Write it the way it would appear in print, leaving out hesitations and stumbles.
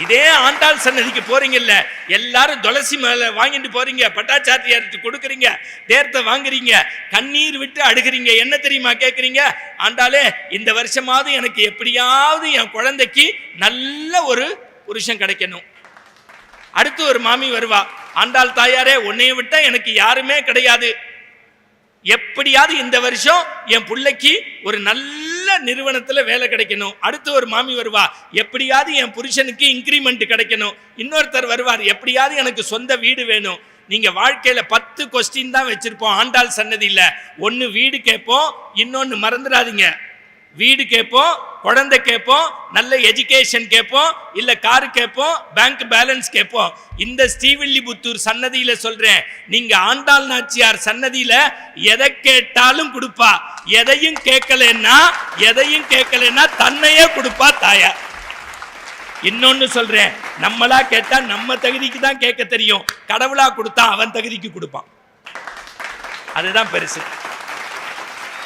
இதே ஆண்டாள் சன்னதிக்கு போறீங்கல்ல, எல்லாரும் துளசி மேல வாங்கிட்டு போறீங்க, பட்டாச்சாரியாருக்கு கொடுக்குறீங்க, தேர்த்த வாங்குறீங்க, கண்ணீர் விட்டு அழுகிறீங்க. என்ன தெரியுமா கேட்குறீங்க? ஆண்டாளே, இந்த வருஷமாவது எனக்கு எப்படியாவது என் குழந்தைக்கு நல்ல ஒரு புருஷன் கிடைக்கணும். அடுத்து ஒரு மாமி வருவா, ஆண்டாள் தாயாரே, உன்னைய விட்டா எனக்கு யாருமே கிடையாது, எப்படியாவது இந்த வருஷம் என் பிள்ளைக்கு ஒரு நல்ல நிறுவனத்துல வேலை கிடைக்கணும். அடுத்து ஒரு மாமி வருவா, எப்படியாவது என் புருஷனுக்கு இன்கிரிமெண்ட் கிடைக்கணும். இன்னொருத்தர் வருவார், எப்படியாவது எனக்கு சொந்த வீடு வேணும். நீங்க வாழ்க்கையில 10 கொஸ்டின் தான் வச்சிருப்போம் ஆண்டாள் சன்னதியில. ஒன்னு வீடு கேட்போம், இன்னொன்னு மறந்துடாதீங்க, வீடு கேட்போம், குழந்தை கேட்போம், நல்ல எஜுகேஷன் கேட்போம், இல்ல காரு கேட்போம், பேங்க் பேலன்ஸ் கேட்போம். இந்த ஸ்ரீவில்லிபுத்தூர் சன்னதியில சொல்றேன், நீங்க ஆண்டாள் நாச்சியார் சன்னதியில எதை கேட்டாலும் கொடுப்பா. எதையும் கேட்கலன்னா தன்னையே கொடுப்பா தாயார். இன்னொன்னு சொல்றேன், நம்மளா கேட்டா நம்ம தகுதிக்கு தான் கேட்க தெரியும், கடவுளா கொடுத்தா அவன் தகுதிக்கு கொடுப்பான். அதுதான் பெருசு.